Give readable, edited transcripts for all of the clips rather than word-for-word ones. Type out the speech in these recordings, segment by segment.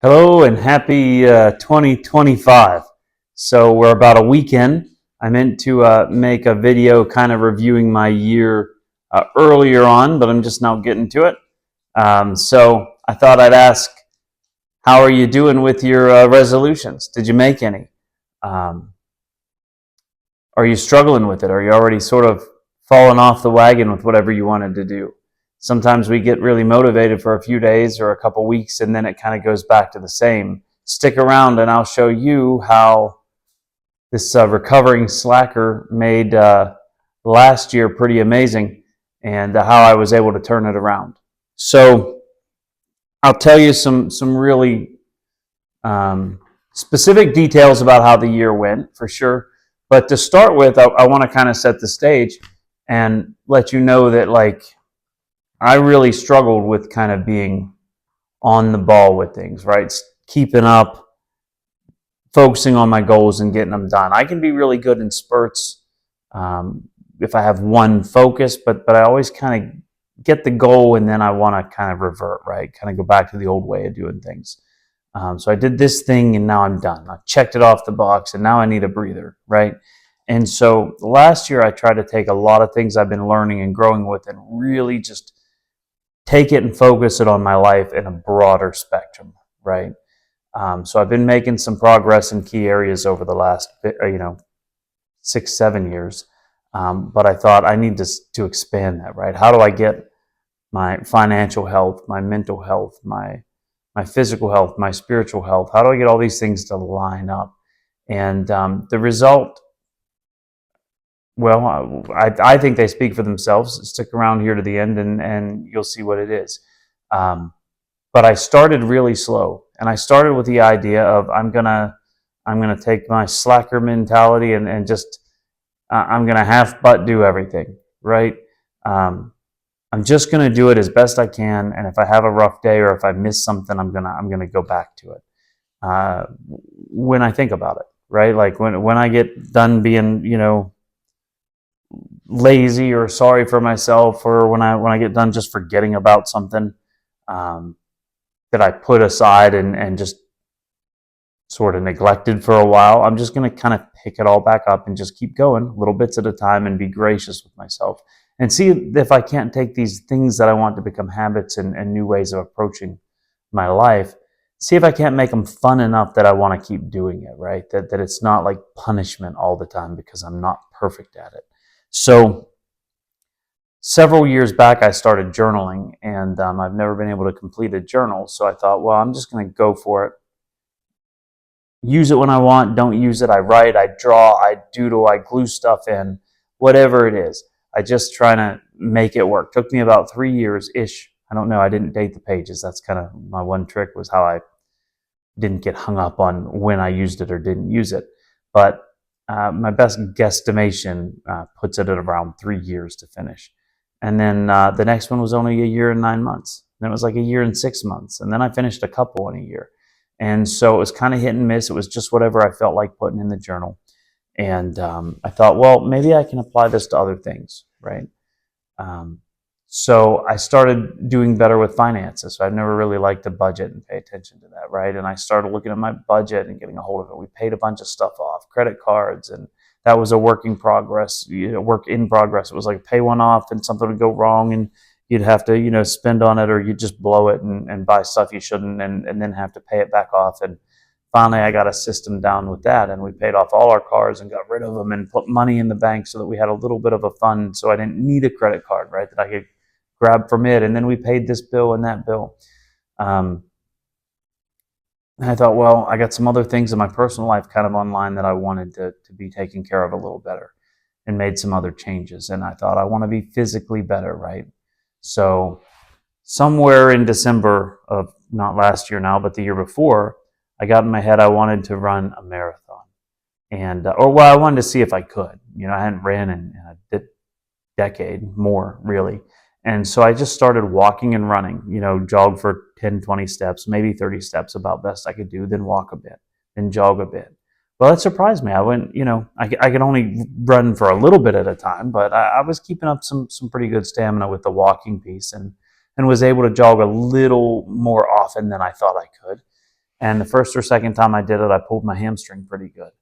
Hello and happy 2025. So we're about a week in. I meant to make a video kind of reviewing my year earlier on, but I'm just now getting to it. So I thought I'd ask, how are you doing with your resolutions? Did you make any? Um, are you struggling with it? Are you already sort of falling off the wagon with whatever you wanted to do? Sometimes we get really motivated for a few days or a couple weeks and then it kind of goes back to the same. Stick around and I'll show you how this recovering slacker made last year pretty amazing and how I was able to turn it around. So I'll tell you some really specific details about how the year went for sure. But to start with, I want to kind of set the stage and let you know that I really struggled with kind of being on the ball with things, right? Keeping up, focusing on my goals and getting them done. I can be really good in spurts if I have one focus, but I always kind of get the goal and then I want to kind of revert, right? Kind of go back to the old way of doing things. So I did this thing and now I'm done. I checked it off the box and now I need a breather, right? And so last year I tried to take a lot of things I've been learning and growing with and really just take it and focus it on my life in a broader spectrum, right? So I've been making some progress in key areas over the last, 6, 7 years. But I thought I need to expand that, right? How do I get my financial health, my mental health, my physical health, my spiritual health? How do I get all these things to line up? And the result, well, I think they speak for themselves. Stick around here to the end and you'll see what it is. But I started really slow, and I started with the idea of I'm gonna take my slacker mentality and just I'm gonna half butt do everything, right? I'm just gonna do it as best I can, and if I have a rough day or if I miss something, I'm gonna go back to it. When I think about it, right? Like when I get done being lazy or sorry for myself, or when I get done just forgetting about something um, that I put aside and just sort of neglected for a while, I'm just going to kind of pick it all back up and just keep going little bits at a time and be gracious with myself and see if I can't take these things that I want to become habits and new ways of approaching my life, see if I can't make them fun enough that I want to keep doing it, right? That it's not like punishment all the time because I'm not perfect at it. So several years back, I started journaling, and I've never been able to complete a journal. So I thought, well, I'm just going to go for it. Use it when I want, don't use it. I write, I draw, I doodle, I glue stuff in, whatever it is. I just try to make it work. Took me about 3 years-ish. I don't know. I didn't date the pages. That's kind of my one trick, was how I didn't get hung up on when I used it or didn't use it. But my best guesstimation puts it at around 3 years to finish. And then the next one was only a year and 9 months. Then it was like a year and 6 months. And then I finished a couple in a year. And so it was kind of hit and miss. It was just whatever I felt like putting in the journal. And I thought, well, maybe I can apply this to other things, right? So I started doing better with finances. So I've never really liked to budget and pay attention to that, right? And I started looking at my budget and getting a hold of it. We paid a bunch of stuff off, credit cards, and that was a work in progress. It was like pay one off and something would go wrong and you'd have to, spend on it, or you'd just blow it and buy stuff you shouldn't and then have to pay it back off. And finally I got a system down with that, and we paid off all our cards and got rid of them and put money in the bank so that we had a little bit of a fund, so I didn't need a credit card, right, that I could grab from it. And then we paid this bill and that bill. And I thought, well, I got some other things in my personal life kind of online that I wanted to be taken care of a little better, and made some other changes. And I thought, I want to be physically better, right? So somewhere in December of, not last year now, but the year before, I got in my head I wanted to run a marathon. And, I wanted to see if I could. I hadn't ran in a decade, more really. And so I just started walking and running, jog for 10, 20 steps, maybe 30 steps, about best I could do, then walk a bit, then jog a bit. Well, it surprised me. I went, I could only run for a little bit at a time, but I was keeping up some pretty good stamina with the walking piece, and was able to jog a little more often than I thought I could. And the first or second time I did it, I pulled my hamstring pretty good.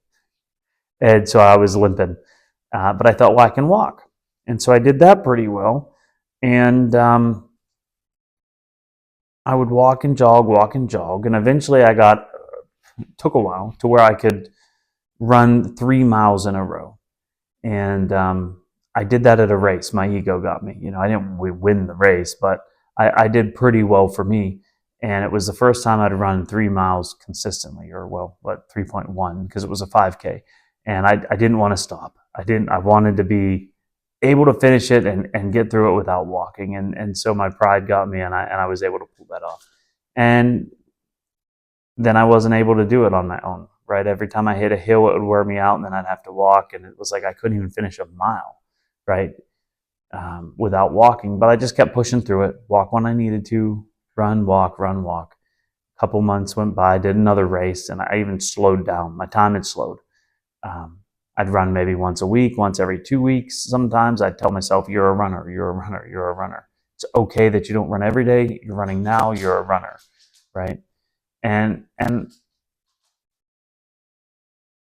And so I was limping. But I thought, well, I can walk. And so I did that pretty well. And I would walk and jog. And eventually took a while to where I could run 3 miles in a row. And I did that at a race. My ego got me. I didn't win the race, but I did pretty well for me. And it was the first time I'd run 3 miles consistently, or 3.1, because it was a 5K. And I didn't want to stop. I wanted to be able to finish it and get through it without walking. And so my pride got me, and I was able to pull that off. And then I wasn't able to do it on my own, right? Every time I hit a hill, it would wear me out, and then I'd have to walk. And it was like I couldn't even finish a mile, right? Without walking. But I just kept pushing through it, walk when I needed to, run, walk. A couple months went by, did another race, and I even slowed down. My time had slowed. I'd run maybe once a week, once every 2 weeks. Sometimes I'd tell myself, you're a runner, you're a runner, you're a runner. It's okay that you don't run every day. You're running now, you're a runner, right? And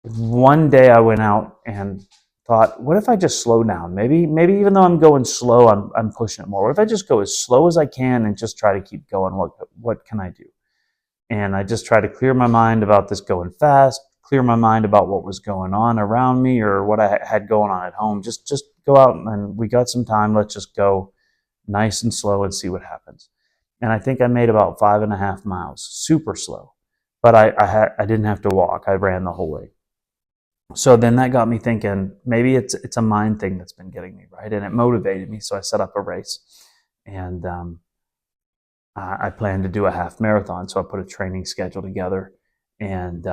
one day I went out and thought, what if I just slow down? Maybe even though I'm going slow, I'm pushing it more. What if I just go as slow as I can and just try to keep going? What can I do? And I just tried to clear my mind about this going fast, clear my mind about what was going on around me or what I had going on at home. Just go out, and we got some time. Let's just go nice and slow and see what happens. And I think I made about 5.5 miles, super slow. But I didn't have to walk. I ran the whole way. So then that got me thinking, maybe it's a mind thing that's been getting me, right? And it motivated me. So I set up a race, and I planned to do a half marathon. So I put a training schedule together, and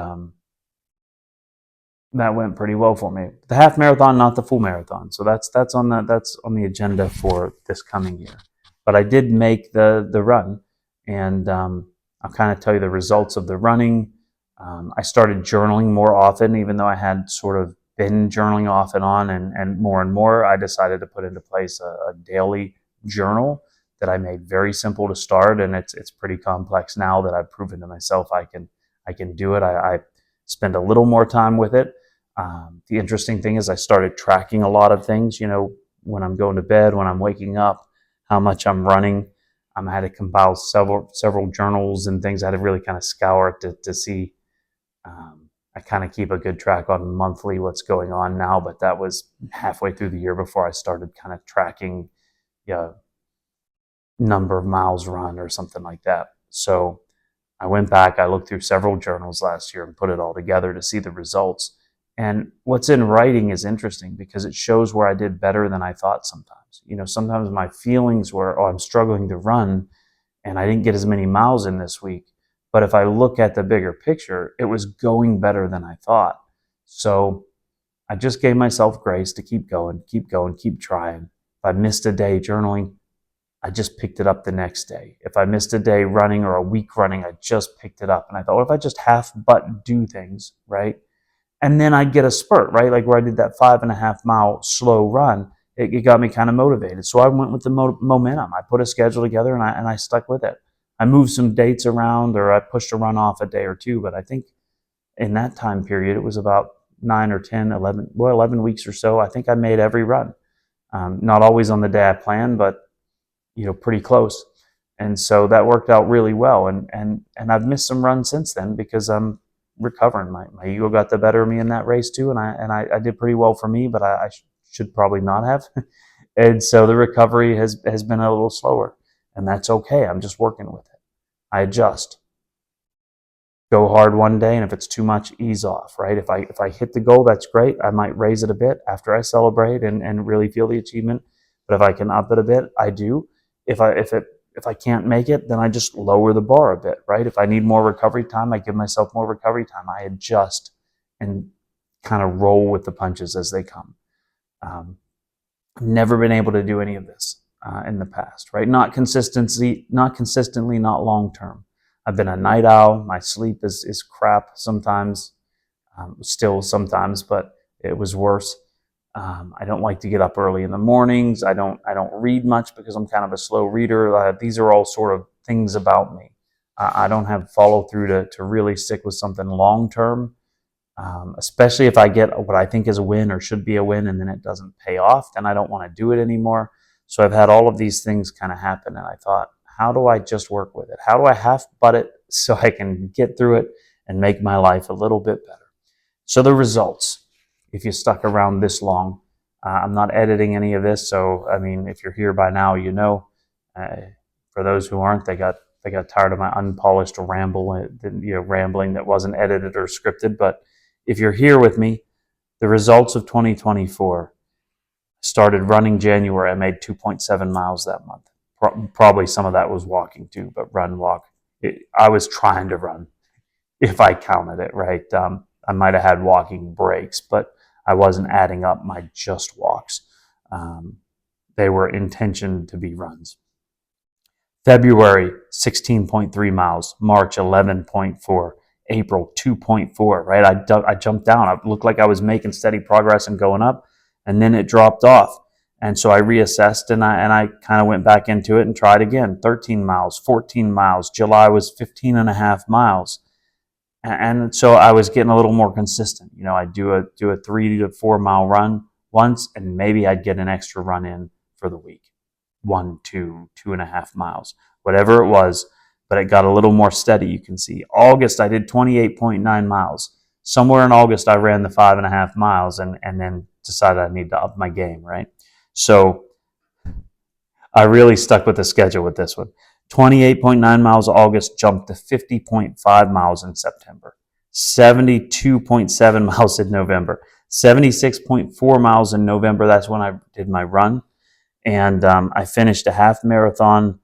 that went pretty well for me. The half marathon, not the full marathon. So that's on the agenda for this coming year. But I did make the run, and I'll kind of tell you the results of the running. I started journaling more often, even though I had sort of been journaling off and on, and more. I decided to put into place a daily journal that I made very simple to start, and it's pretty complex now that I've proven to myself I can do it. I spend a little more time with it. The interesting thing is I started tracking a lot of things, when I'm going to bed, when I'm waking up, how much I'm running. I had to compile several journals and things. I had to really kind of scour it to see. I kind of keep a good track on monthly what's going on now, but that was halfway through the year before I started kind of tracking number of miles run or something like that. So I went back, I looked through several journals last year and put it all together to see the results. And what's in writing is interesting because it shows where I did better than I thought sometimes. Sometimes my feelings were, I'm struggling to run and I didn't get as many miles in this week. But if I look at the bigger picture, it was going better than I thought. So I just gave myself grace to keep going, keep trying. If I missed a day journaling, I just picked it up the next day. If I missed a day running or a week running, I just picked it up. And I thought, what if I just half but do things, right? And then I'd get a spurt, right? Like where I did that 5.5 mile slow run, it got me kind of motivated. So I went with the momentum. I put a schedule together and I stuck with it. I moved some dates around, or I pushed a run off a day or two, but I think in that time period, it was about 9 or 10, 11 weeks or so. I think I made every run. Not always on the day I planned, but pretty close. And so that worked out really well. And I've missed some runs since then because I'm recovering. My ego got the better of me in that race too, and I did pretty well for me, but I should probably not have. And so the recovery has been a little slower, and that's okay. I'm just working with it. I adjust. Go hard one day, and if it's too much, ease off, right? If I hit the goal, that's great. I might raise it a bit after I celebrate and really feel the achievement. But if I can up it a bit, I do. If I can't make it, then I just lower the bar a bit, right? If I need more recovery time, I give myself more recovery time. I adjust and kind of roll with the punches as they come. I've never been able to do any of this in the past, right? Not consistently, not long term. I've been a night owl. My sleep is crap sometimes, still sometimes, but it was worse. I don't like to get up early in the mornings. I don't read much because I'm kind of a slow reader. These are all sort of things about me. I don't have follow through to really stick with something long term, especially if I get what I think is a win or should be a win and then it doesn't pay off, then I don't want to do it anymore. So I've had all of these things kind of happen, and I thought, how do I just work with it? How do I half butt it so I can get through it and make my life a little bit better? So the results, if you stuck around this long, I'm not editing any of this. So, I mean, if you're here by now, you know. For those who aren't, they got tired of my unpolished rambling that wasn't edited or scripted. But if you're here with me, the results of 2024, started running January. I made 2.7 miles that month. Probably some of that was walking too, but walk. I was trying to run, if I counted it right. I might have had walking breaks, but I wasn't adding up my just walks. They were intentioned to be runs. February, 16.3 miles. March, 11.4. April, 2.4, right? I jumped down. I looked like I was making steady progress and going up, and then it dropped off. And so I reassessed, and I kind of went back into it and tried again. 13 miles, 14 miles. July was 15 and a half miles. And so I was getting a little more consistent. You know, I'd do a 3 to 4 mile run once, and maybe I'd get an extra run in for the week. 1, 2, 2.5 miles, whatever it was, but it got a little more steady. You can see August, I did 28.9 miles. Somewhere in August, I ran the 5.5 miles and then decided I need to up my game, right? So I really stuck with the schedule with this one. 28.9 miles August, jumped to 50.5 miles in September, 72.7 miles in November, 76.4 miles in November. That's when I did my run. And I finished a half marathon,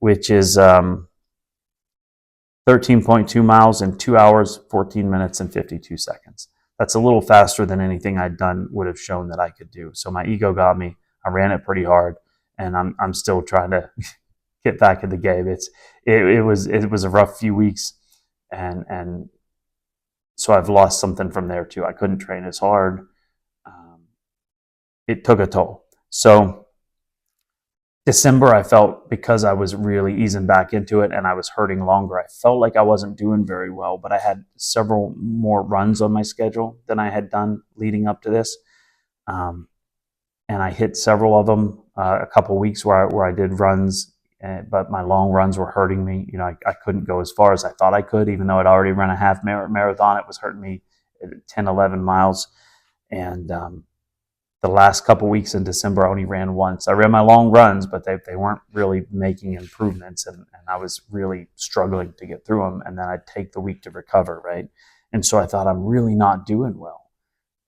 which is 13.2 miles in 2 hours, 14 minutes, and 52 seconds. That's a little faster than anything I'd done would have shown that I could do. So my ego got me. I ran it pretty hard, and I'm still trying to get back in the game. It was a rough few weeks, and so I've lost something from there too. I couldn't train as hard. It took a toll. So December, I felt, because I was really easing back into it and I was hurting longer, I felt like I wasn't doing very well, but I had several more runs on my schedule than I had done leading up to this. And I hit several of them, a couple weeks where I did runs, but my long runs were hurting me. You know, I couldn't go as far as I thought I could, even though I'd already run a half marathon. It was hurting me at 10, 11 miles. And the last couple weeks in December, I only ran once. I ran my long runs, but they weren't really making improvements, and I was really struggling to get through them. And then I'd take the week to recover, right? And so I thought, I'm really not doing well.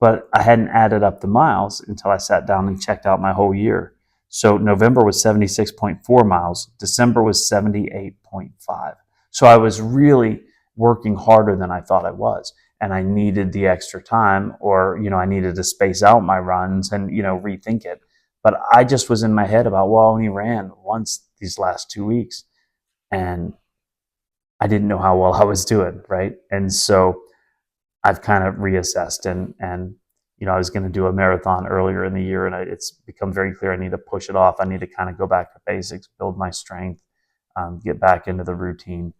But I hadn't added up the miles until I sat down and checked out my whole year. So November was 76.4 miles. December was 78.5. So I was really working harder than I thought I was. And I needed the extra time, or, you know, I needed to space out my runs and, you know, rethink it. But I just was in my head about, well, I only ran once these last 2 weeks, and I didn't know how well I was doing, right? And so I've kind of reassessed, and you know, I was going to do a marathon earlier in the year, and it's become very clear I need to push it off. I need to kind of go back to basics, build my strength, get back into the routine.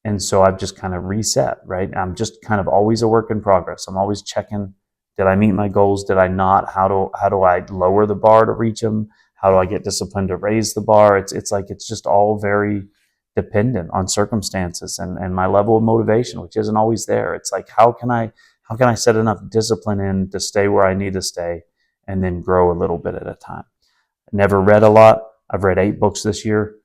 And so I've just kind of reset, right? I'm just kind of always a work in progress. I'm always checking, did I meet my goals? Did I not? How do I lower the bar to reach them? How do I get disciplined to raise the bar? It's like, it's just all very dependent on circumstances and my level of motivation, which isn't always there. It's like, how can I set enough discipline in to stay where I need to stay and then grow a little bit at a time? I never read a lot. I've read 8 books this year,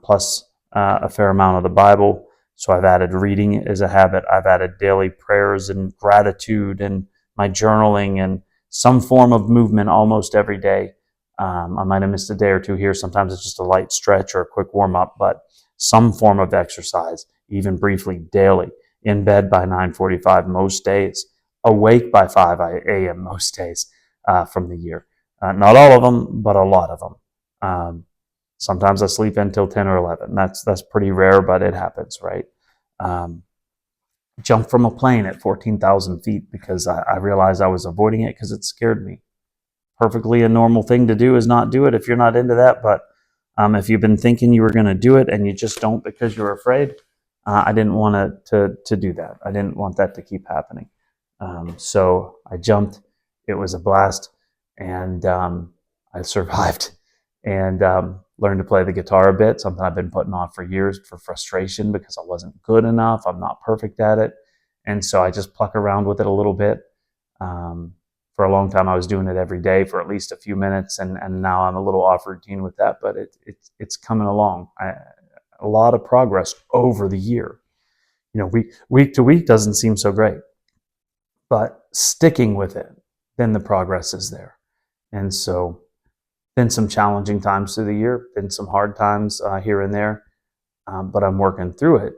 plus a fair amount of the Bible. So I've added reading as a habit. I've added daily prayers and gratitude and my journaling and some form of movement almost every day. I might have missed a day or two here. Sometimes it's just a light stretch or a quick warm up, but some form of exercise, even briefly, daily. In bed by 9:45 most days. Awake by 5 a.m. most days from the year. Not all of them, but a lot of them. Sometimes I sleep until 10 or 11. That's pretty rare, but it happens, right? Jump from a plane at 14,000 feet because I realized I was avoiding it because it scared me. Perfectly a normal thing to do is not do it if you're not into that, but If you've been thinking you were going to do it and you just don't because you're afraid, I didn't want to do that. I didn't want that to keep happening. So I jumped. It was a blast, and I survived and learned to play the guitar a bit, something I've been putting off for years for frustration because I wasn't good enough. I'm not perfect at it. And so I just pluck around with it a little bit. For a long time, I was doing it every day for at least a few minutes, and now I'm a little off routine with that, but it's coming along. A lot of progress over the year. Week to week doesn't seem so great, but sticking with it, then the progress is there. And so, been some challenging times through the year, been some hard times here and there, but I'm working through it,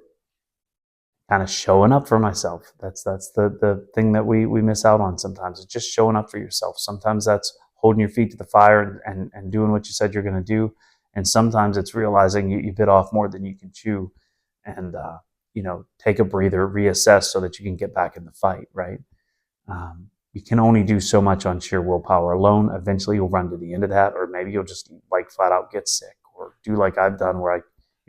kind of showing up for myself. That's the thing that we miss out on sometimes. It's just showing up for yourself. Sometimes that's holding your feet to the fire and doing what you said you're going to do. And sometimes it's realizing you bit off more than you can chew, and take a breather, reassess so that you can get back in the fight, right? You can only do so much on sheer willpower alone. Eventually you'll run to the end of that, or maybe you'll just like flat out get sick, or do like I've done where I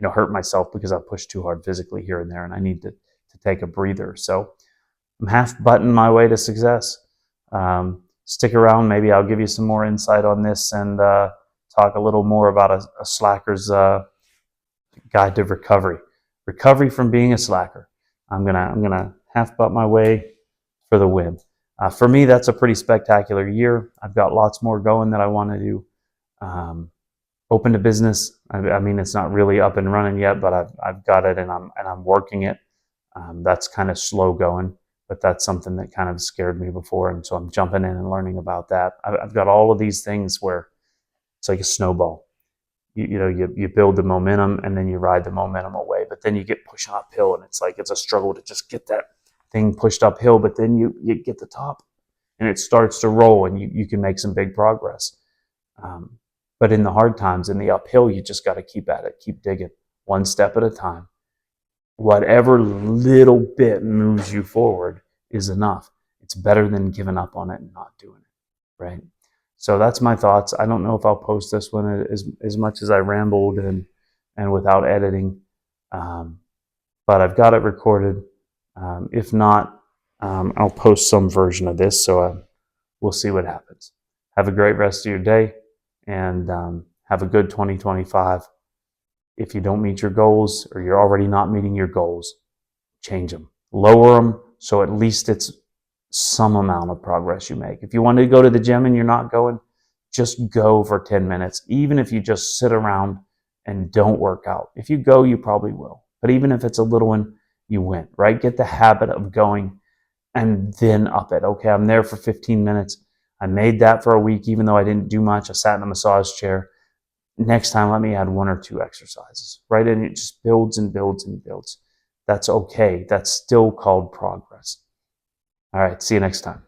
hurt myself because I pushed too hard physically here and there, and I need to take a breather. So I'm half buttoned my way to success. Stick around. Maybe I'll give you some more insight on this and talk a little more about a slacker's guide to recovery from being a slacker. I'm gonna half butt my way for the win. For me, that's a pretty spectacular year. I've got lots more going that I want to do. Open to business. I mean, it's not really up and running yet, but I've got it and I'm working it. That's kind of slow going, but that's something that kind of scared me before, and so I'm jumping in and learning about that. I've got all of these things where it's like a snowball. You build the momentum and then you ride the momentum away, but then you get pushed uphill, and it's like it's a struggle to just get that thing pushed uphill, but then you get the top and it starts to roll, and you can make some big progress. But in the hard times, in the uphill, you just got to keep at it, keep digging, one step at a time. Whatever little bit moves you forward is enough. It's better than giving up on it and not doing it, right? So that's my thoughts. I don't know if I'll post this one as much as I rambled and without editing, but I've got it recorded. If not, I'll post some version of this, so we'll see what happens. Have a great rest of your day, and have a good 2025. If you don't meet your goals, or you're already not meeting your goals, change them. Lower them so at least it's some amount of progress you make. If you want to go to the gym and you're not going, just go for 10 minutes. Even if you just sit around and don't work out. If you go, you probably will. But even if it's a little one, you win, right? Get the habit of going and then up it. Okay, I'm there for 15 minutes. I made that for a week, even though I didn't do much. I sat in a massage chair. Next time, let me add 1 or 2 exercises, right? And it just builds and builds and builds. That's okay. That's still called progress. All right, see you next time.